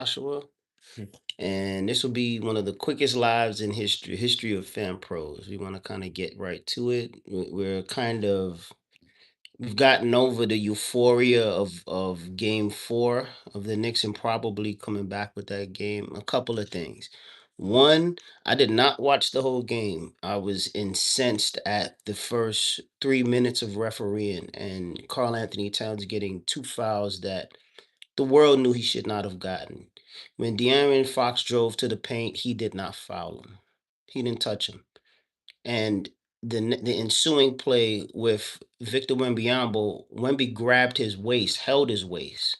Joshua, and this will be one of the quickest lives in history of fan pros. We want to kind of get right to it. We're kind of we've gotten over the euphoria of Game Four of the Knicks and probably coming back with that game. A couple of things. One, I did not watch the whole game. I was incensed at the first 3 minutes of refereeing and Carl Anthony Towns getting two fouls that the world knew he should not have gotten. When De'Aaron Fox drove to the paint, he did not foul him. He didn't touch him. And the ensuing play with Victor Wembanyama, Wemby grabbed his waist, held his waist.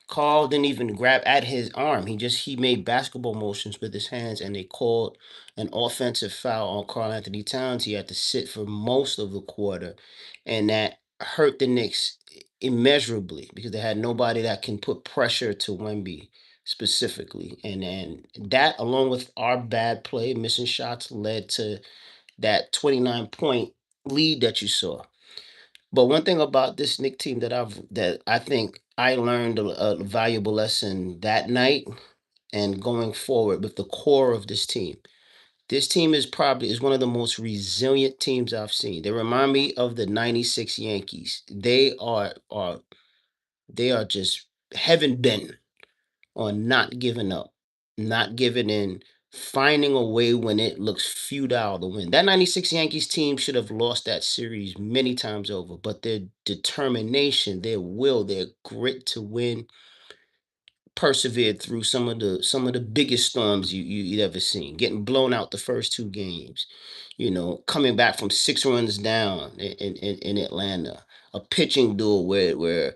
Carl didn't even grab at his arm. He made basketball motions with his hands, and they called an offensive foul on Carl Anthony Towns. He had to sit for most of the quarter, and that hurt the Knicks immeasurably because they had nobody that can put pressure to Wemby specifically. And then that, along with our bad play, missing shots, led to that 29-point lead that you saw. But one thing about this Nick team that I think I learned a valuable lesson that night and going forward with the core of this team. This team is one of the most resilient teams I've seen. They remind me of the '96 Yankees. They are just heaven bent on not giving up, not giving in, finding a way when it looks futile to win. That '96 Yankees team should have lost that series many times over, but their determination, their will, their grit to win persevered through some of the biggest storms you'd ever seen. Getting blown out the first two games, coming back from 6 runs down in Atlanta, a pitching duel where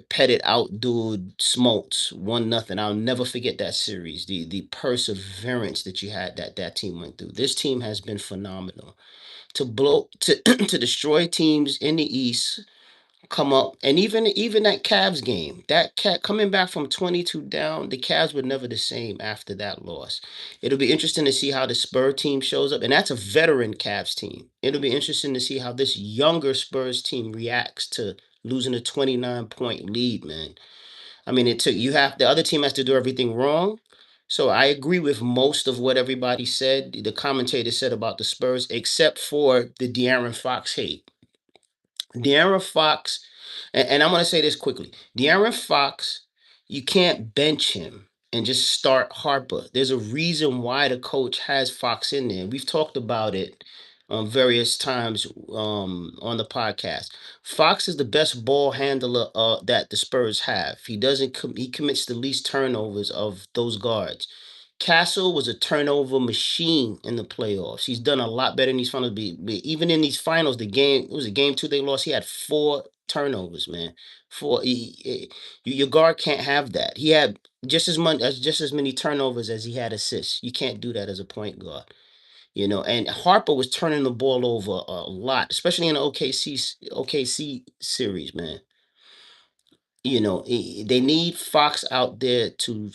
Pettit outdueled Smoltz 1-0. I'll never forget that series. The perseverance that you had that team went through. This team has been phenomenal. To destroy teams in the East, come up, and even that Cavs game, that cat coming back from 22 down, the Cavs were never the same after that loss. It'll be interesting to see how the Spur team shows up, and that's a veteran Cavs team. It'll be interesting to see how this younger Spurs team reacts to losing a 29-point lead, man. I mean, the other team has to do everything wrong. So I agree with most of what everybody said, the commentator said about the Spurs, except for the De'Aaron Fox hate. De'Aaron Fox, and I'm going to say this quickly. De'Aaron Fox, you can't bench him and just start Harper. There's a reason why the coach has Fox in there. We've talked about it various times on the podcast. Fox is the best ball handler that the Spurs have. He commits the least turnovers of those guards. Castle was a turnover machine in the playoffs. He's done a lot better in these finals. Even in these finals, it was a game two they lost. He had four turnovers, man. Your guard can't have that. He had just as many turnovers as he had assists. You can't do that as a point guard. And Harper was turning the ball over a lot, especially in the OKC series, man. They need Fox out there to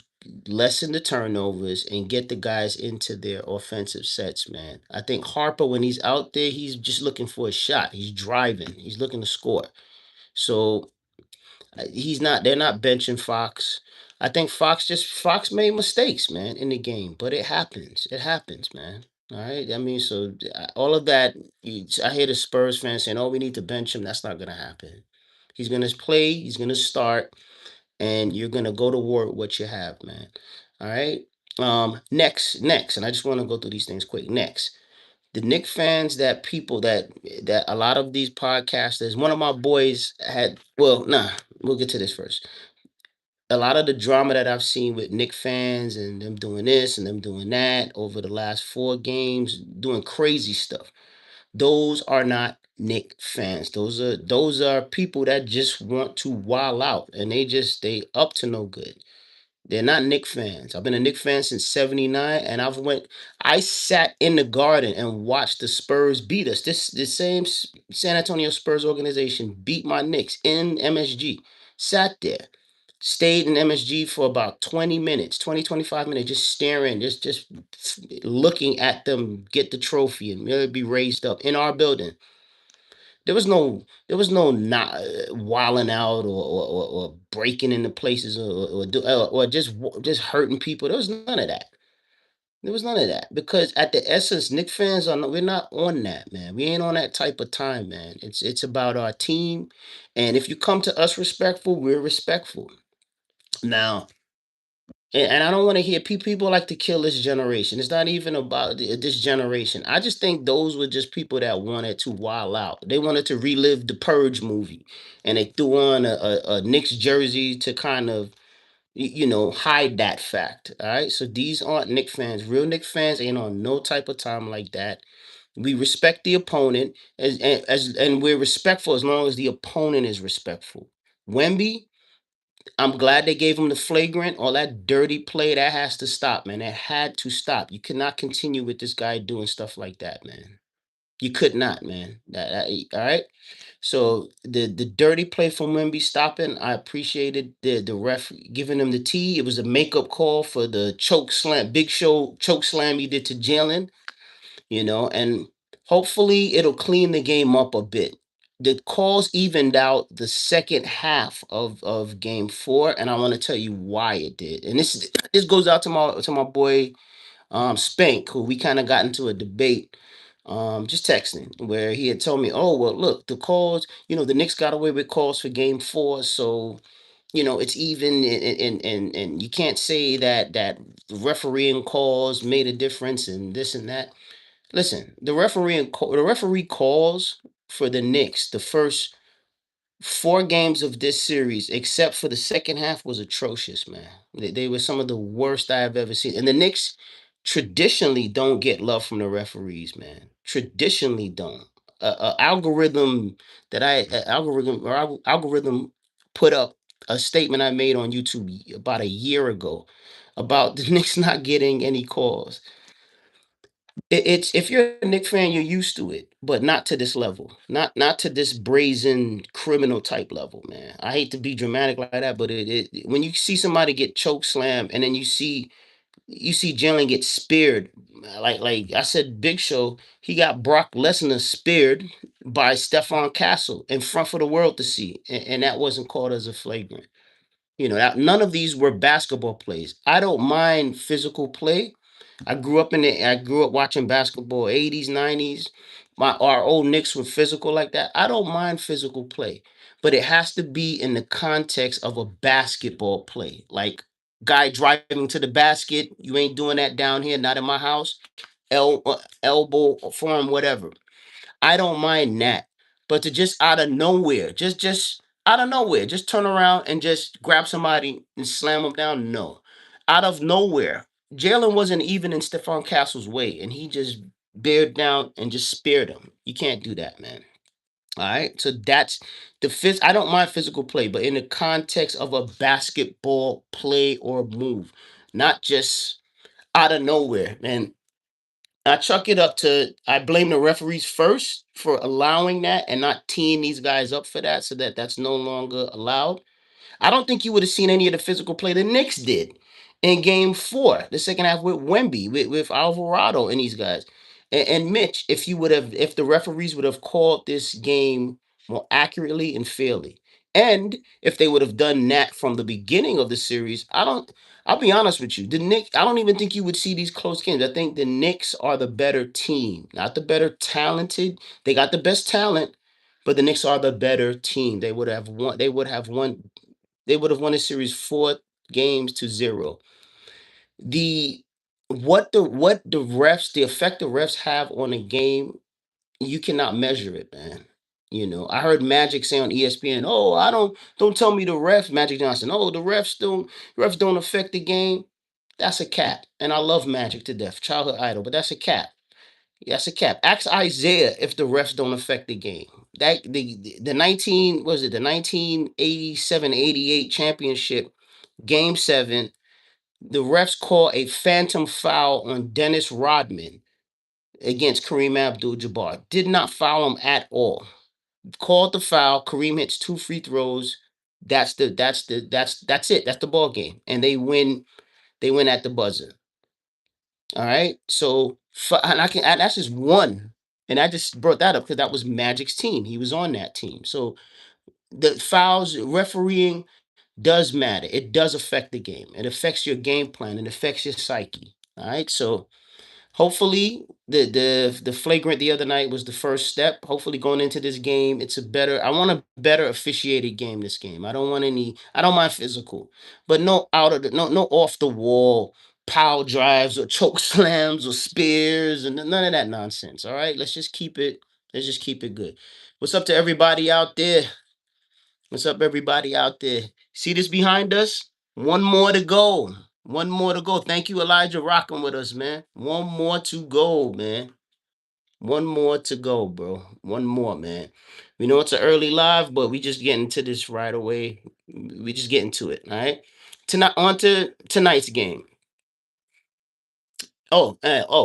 lessen the turnovers and get the guys into their offensive sets, man. I think Harper, when he's out there, he's just looking for a shot. He's driving. He's looking to score. So they're not benching Fox. I think Fox made mistakes, man, in the game, but it happens. It happens, man. All right. I mean, so all of that, I hear the Spurs fans saying, "Oh, we need to bench him." That's not gonna happen. He's gonna play. He's gonna start, and you're gonna go to war with what you have, man. All right. Next, and I just want to go through these things quick. Next, the Nick fans that a lot of these podcasters, one of my boys had. Well, nah, we'll get to this first. A lot of the drama that I've seen with Nick fans and them doing this and them doing that over the last 4 games, doing crazy stuff. Those are not Nick fans. Those are people that just want to wild out and they up to no good. They're not Nick fans. I've been a Nick fan since '79, and I sat in the garden and watched the Spurs beat us. The same San Antonio Spurs organization beat my Knicks in MSG. Sat there, stayed in MSG for about 20 minutes, 25 minutes, just staring, just looking at them get the trophy and really be raised up in our building. There was no not wilding out or breaking into places or just hurting people. There was none of that. There was none of that because at the essence, Nick fans are we're not on that, man. We ain't on that type of time, man. It's about our team, and if you come to us respectful, we're respectful. Now, and I don't want to hear people like to kill this generation. It's not even about this generation. I just think those were just people that wanted to wild out. They wanted to relive the Purge movie, and they threw on a Knicks jersey to kind of hide that fact. All right. So these aren't Knick fans. Real Knick fans ain't on no type of time like that. We respect the opponent and we're respectful as long as the opponent is respectful. Wemby, I'm glad they gave him the flagrant. All that dirty play that has to stop, man. That had to stop. You cannot continue with this guy doing stuff like that, man. You could not, man. All right. So the dirty play from Wemby stopping, I appreciated the ref giving him the T. It was a makeup call for the choke slam, big show choke slam he did to Jalen. And hopefully it'll clean the game up a bit. The calls evened out the second half of game four, and I want to tell you why it did. And this goes out to my boy Spank, who we kind of got into a debate, just texting, where he had told me, "Oh well, look, the calls, the Knicks got away with calls for game four, so it's even, and you can't say that the refereeing calls made a difference and this and that." Listen, the referee calls for the Knicks the first four games of this series, except for the second half, was atrocious, man. They were some of the worst I have ever seen. And the Knicks traditionally don't get love from the referees, man. Traditionally don't. Algorithm algorithm put up a statement I made on YouTube about a year ago about the Knicks not getting any calls. It's if you're a Knicks fan, you're used to it, but not to this level. Not to this brazen criminal type level, man. I hate to be dramatic like that, but when you see somebody get choke slammed and then you see Jalen get speared, like I said, Big Show, he got Brock Lesnar speared by Stephon Castle in front for the world to see, and that wasn't called as a flagrant. None of these were basketball plays. I don't mind physical play. I grew up watching basketball 80s, 90s. Our old Knicks were physical like that. I don't mind physical play, but it has to be in the context of a basketball play. Like guy driving to the basket, you ain't doing that down here, not in my house. Elbow, forearm, whatever. I don't mind that. But to just out of nowhere, just out of nowhere, just turn around and just grab somebody and slam them down. No. Out of nowhere. Jalen wasn't even in Stephon Castle's way, and he just bared down and just speared him. You can't do that, man. All right. So that's I don't mind physical play, but in the context of a basketball play or move, not just out of nowhere, man. I blame the referees first for allowing that and not teeing these guys up for that so that that's no longer allowed. I don't think you would have seen any of the physical play the Knicks did in game four, the second half with Wemby, with Alvarado and these guys. And Mitch, if the referees would have called this game more accurately and fairly. And if they would have done that from the beginning of the series, I'll be honest with you. The Knicks, I don't even think you would see these close games. I think the Knicks are the better team, not the better talented. They got the best talent, but the Knicks are the better team. They would have won the series 4 games to 0. The the effect the refs have on a game, you cannot measure it, man. I heard Magic say on ESPN, "Oh, don't tell me the refs, Magic Johnson. Oh, the refs don't affect the game." That's a cap. And I love Magic to death, childhood idol, but that's a cap. That's a cap. Ask Isaiah if the refs don't affect the game. The 1987-88 championship game 7, the refs call a phantom foul on Dennis Rodman against Kareem Abdul-Jabbar. Did not foul him at all. Called the foul. Kareem hits 2 free throws. That's it. That's the ball game, and they win. They win at the buzzer. All right. So and that's just one. And I just brought that up because that was Magic's team. He was on that team. So the fouls, refereeing does matter. It does affect the game. It affects your game plan. It affects your psyche. All right. So hopefully the flagrant the other night was the first step. Hopefully going into this game, it's a better. I want a better officiated game this game. I don't want any. I don't mind physical, but no out of the no off the wall power drives or choke slams or spears and none of that nonsense. All right, let's just keep it. Let's just keep it good. What's up to everybody out there? What's up, everybody out there? See this behind us? One more to go. One more to go. Thank you, Elijah, rocking with us, man. One more to go, man. One more to go, bro. One more, man. We know it's an early live, but we just getting to this right away. We just getting to it, all right? Tonight, on to tonight's game.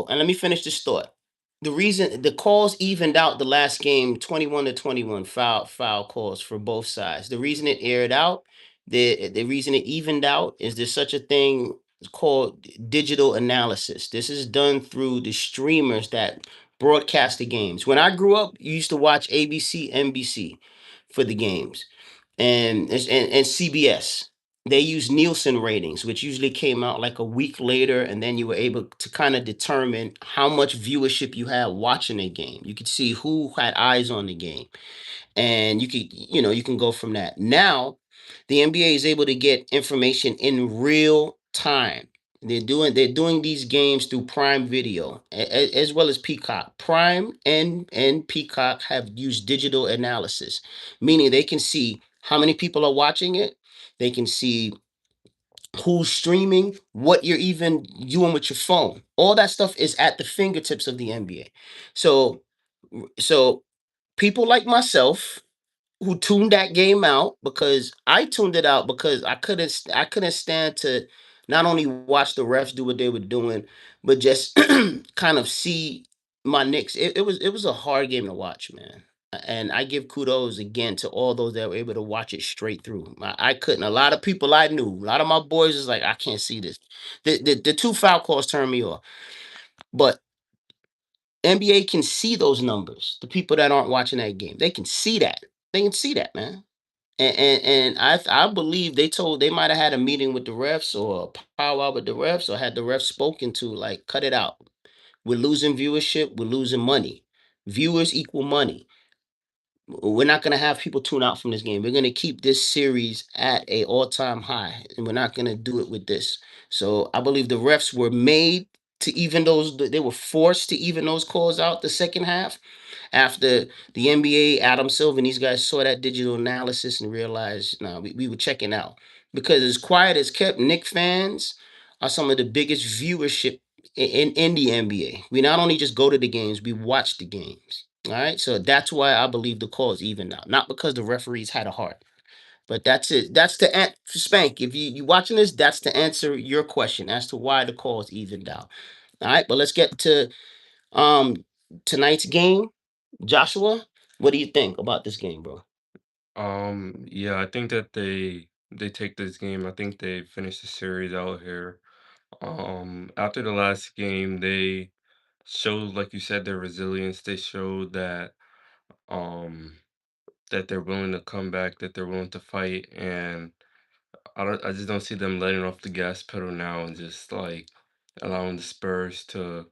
And let me finish this thought. The reason the calls evened out the last game 21 to 21 foul calls for both sides. The reason it aired out, the reason it evened out is there's such a thing called digital analysis. This is done through the streamers that broadcast the games. When I grew up, you used to watch ABC, NBC for the games and CBS. They use Nielsen ratings, which usually came out like a week later, and then you were able to kind of determine how much viewership you had watching a game. You could see who had eyes on the game, and you can go from that. Now, the NBA is able to get information in real time. They're doing these games through Prime Video as well as Peacock. Prime and Peacock have used digital analysis, meaning they can see how many people are watching it. They can see who's streaming, what you're even doing with your phone. All that stuff is at the fingertips of the NBA. So so people like myself who tuned that game out because I tuned it out because I couldn't stand to not only watch the refs do what they were doing, but just kind of see my Knicks. It was a hard game to watch, man. And I give kudos again to all those that were able to watch it straight through. I couldn't. A lot of people I knew, a lot of my boys was like, I can't see this. The two foul calls turned me off. But NBA can see those numbers. The people that aren't watching that game, they can see that. They can see that, man. And I believe they might have had a meeting with the refs or a powwow with the refs or had the refs spoken to like cut it out. We're losing viewership, we're losing money. Viewers equal money. We're not going to have people tune out from this game. We're going to keep this series at a all-time high, and we're not going to do it with this. So I believe the refs were made to even those. They were forced to even those calls out the second half after the NBA, Adam Silver, and these guys saw that digital analysis and realized, no, we were checking out. Because as quiet as kept, Knick fans are some of the biggest viewership in the NBA. We not only just go to the games, we watch the games. All right. So that's why I believe the call is even now. Not because the referees had a heart. But that's it. That's the Spank. If you watching this, that's to answer your question as to why the call is evened out. All right, but let's get to um tonight's game. Joshua, what do you think about this game, bro? Yeah, I think that they take this game. I think they finish the series out here. After the last game, they showed, like you said, their resilience. They showed um that they're willing to come back, that they're willing to fight, and I just don't see them letting off the gas pedal now and just like allowing the Spurs to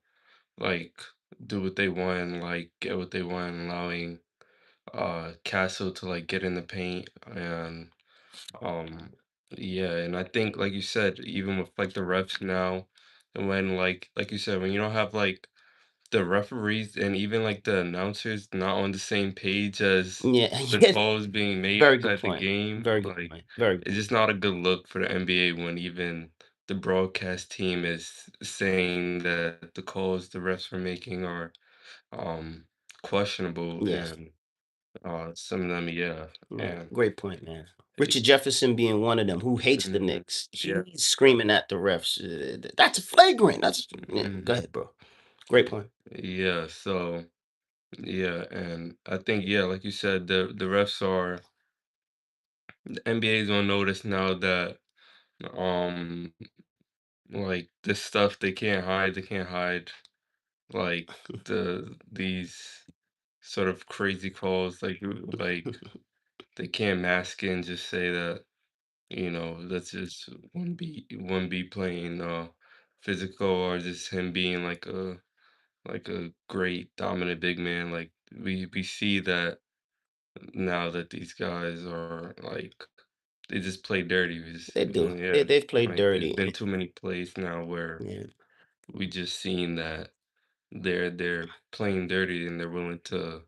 like do what they want, like get what they want, allowing Castle to like get in the paint and um yeah, and I think like you said, even with like the refs now, and when like you said, when you don't have like the referees and even like the announcers not on the same page as Yeah, the yeah, calls being made very good at the point. game, Very good like point. Very it's good just point. not a good look for the NBA when even the broadcast team is saying that the calls the refs are making are um questionable Yes. and some of them, yeah, Yeah, and great point, man. Richard Jefferson being one of them who hates the mhm, Knicks. yeah, He's screaming at the refs. That's flagrant. That's yeah, go mhm, ahead, bro. Great point. yeah. So yeah, and I think yeah, like you said, the refs are the NBA is on notice now that um like this stuff they can't hide. like these sort of crazy calls, like they can't mask it and just say that, that's just one B playing physical, or just him being like a great dominant big man. Like we see that now that these guys are like they just play dirty. They do. Yeah, They've played like there's dirty. been too many plays now where Yeah. we just seen that they're playing dirty and they're willing to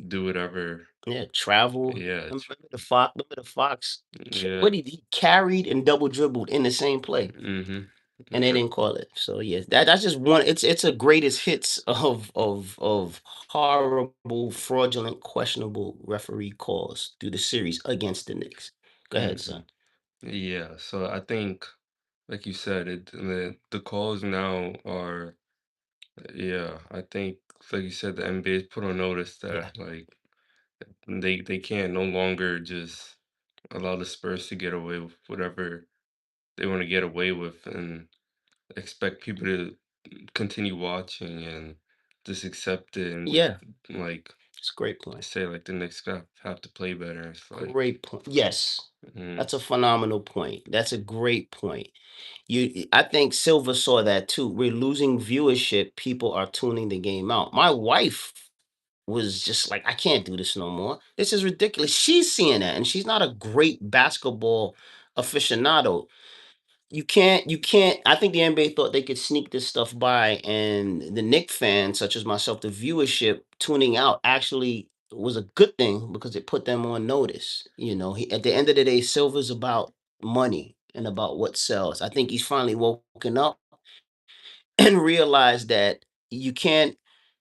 do whatever. Yeah, travel. Yeah, Remember the Fox. yeah. What he carried and double dribbled in the same play, Mm-hmm. and they Sure. didn't call it. So yes, that's just one. It's a greatest hits of horrible, fraudulent, questionable referee calls through the series against the Knicks. Go ahead, Hmm. son. Yeah. So I think, like you said, the calls now are, yeah. I think, like you said, the NBA's put on notice Yeah, that like they can't no longer just allow the Spurs to get away with whatever they want to get away with and expect people to continue watching and just accept it and yeah, like it's a great point. say like the next guy have to play better. It's like, Great point. Yes, mm, that's a phenomenal point. That's a great point. I think Silver saw that too. We're losing viewership. People are tuning the game out. My wife was just like, I can't do this no more. This is ridiculous. She's seeing that, and she's not a great basketball aficionado. You can't. I think the NBA thought they could sneak this stuff by, and the Knick fans, such as myself, the viewership tuning out actually was a good thing because it put them on notice. At the end of the day, Silver's about money and about what sells. I think he's finally woken up and realize that you can't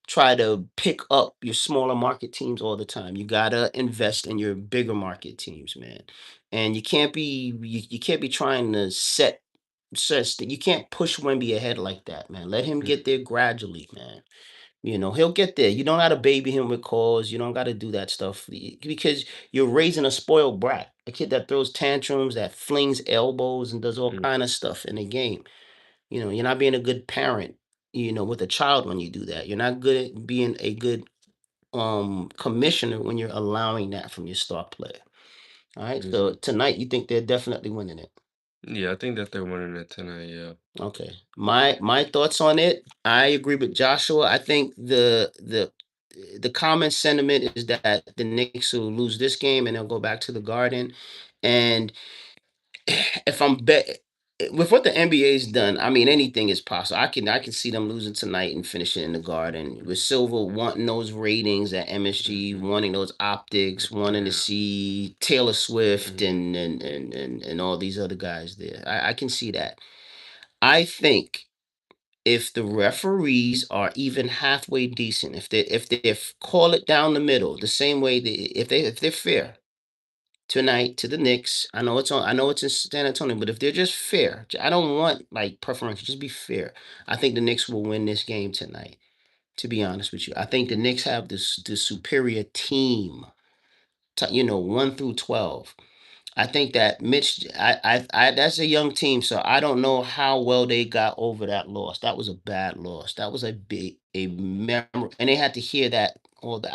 try to pick up your smaller market teams all the time. You gotta invest in your bigger market teams, man. And you can't be trying to you can't push Wemby ahead like that, man. Let him get mm, there gradually, man. He'll get there. You don't gotta baby him with calls. You don't gotta do that stuff because you're raising a spoiled brat, a kid that throws tantrums, that flings elbows, and does all mm, kind of stuff in the game. You're not being a good parent, with a child when you do that. You're not good at being a good commissioner when you're allowing that from your star player. All right. So mhm. tonight you think they're definitely winning it. Yeah, I think that they're winning it tonight. Yeah. Okay. My thoughts on it, I agree with Joshua. I think the common sentiment is that the Knicks will lose this game and they'll go back to the Garden. And if I'm bet with what the NBA's done, I mean anything is possible. I can see them losing tonight and finishing in the Garden with Silver wanting those ratings at MSG, Hmm. wanting those optics, wanting to Yeah. see Taylor Swift Hmm. and all these other guys there. I can see that. I think if the referees are even halfway decent, if they call it down the middle, the same way if they're fair, tonight to the Knicks. I know it's in San Antonio, but if they're just fair, I don't want like preferential. Just be fair. I think the Knicks will win this game tonight. To be honest with you, I think the Knicks have the superior team. 1 through 12. I think that that's a young team, so I don't know how well they got over that loss. That was a bad loss. That was a memory, and they had to hear that all the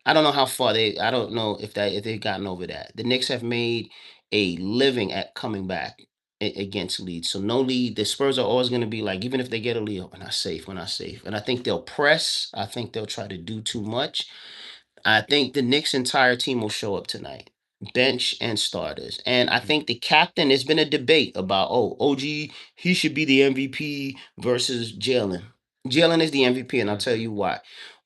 I don't know how far I don't know if they've gotten over that. The Knicks have made a living at coming back against leads. So no lead. The Spurs are always going to be like, even if they get a lead, we're not safe. We're not safe. And I think they'll press. I think they'll try to do too much. I think the Knicks' entire team will show up tonight, bench and starters. And I think the captain, there's been a debate about, oh, OG, he should be the MVP versus Jalen. Jalen is the MVP, and I'll tell Hmm. you why.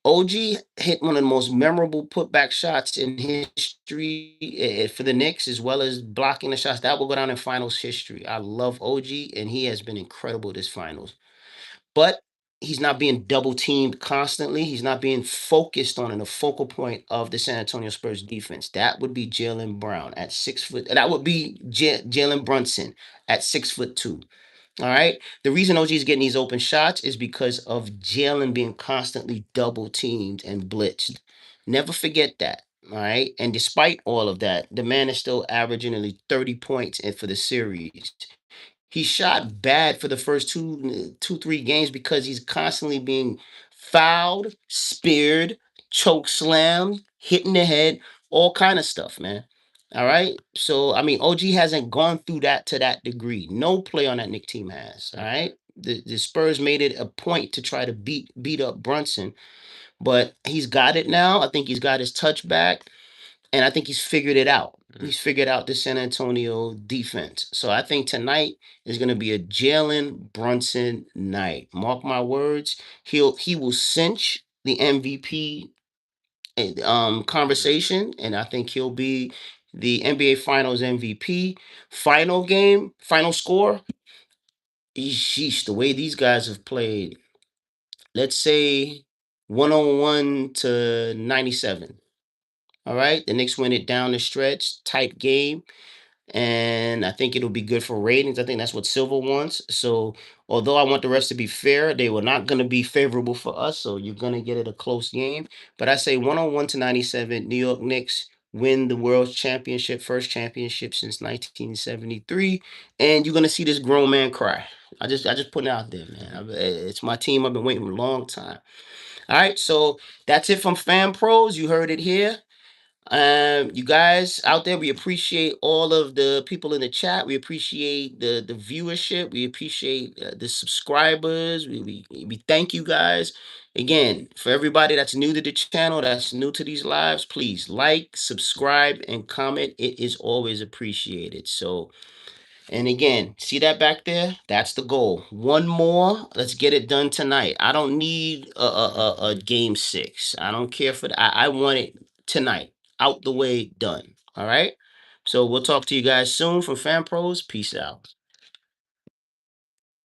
OG hit one of the most memorable putback shots in history for the Knicks, as well as blocking the shots. That will go down in finals history. I love OG, and he has been incredible this finals. But he's not being double teamed constantly. He's not being focused on in the focal point of the San Antonio Spurs defense. That would be Jalen Brown at 6 foot. That would be Jalen Brunson at 6'2". All right. The reason OG is getting these open shots is because of Jalen being constantly double teamed and blitzed. Never forget that. All right. And despite all of that, the man is still averaging nearly 30 points for the series. He shot bad for the first 3 games because he's constantly being fouled, speared, choke slammed, hit in the head, all kind of stuff, man. All right. So I mean, OG hasn't gone through that to that degree. No play on that Nick team has. All right. The Spurs made it a point to try to beat up Brunson, but he's got it now. I think he's got his touch back, and I think he's figured it out. Mm, He's figured out the San Antonio defense. So I think tonight is going to be a Jalen Brunson night. Mark my words. He will cinch the MVP mm, conversation, and I think he'll be the NBA Finals MVP. Final game, final score. Sheesh, the way these guys have played. Let's say 101 to 97. All right. The Knicks win it down the stretch, tight game. And I think it'll be good for ratings. I think that's what Silver wants. So, although I want the rest to be fair, they were not going to be favorable for us. So, you're going to get it a close game. But I say 101 to 97, New York Knicks win the world championship, first championship since 1973. And you're going to see this grown man cry. I just put it out there, man. mhm. It's my team. I've been waiting a long time. All right, so that's it from Fan Pros. You heard it here. You guys out there, we appreciate all of the people in the chat. We appreciate the viewership. We appreciate the subscribers. We thank you guys again. For everybody that's new to the channel, that's new to these lives, please like, subscribe, and comment. It is always appreciated. So, and again, see that back there? That's the goal. One more. Let's get it done tonight. I don't need a game six. I don't care for that. I want it tonight. Out the way, done. All right. So we'll talk to you guys soon from Fan Pros. Peace out.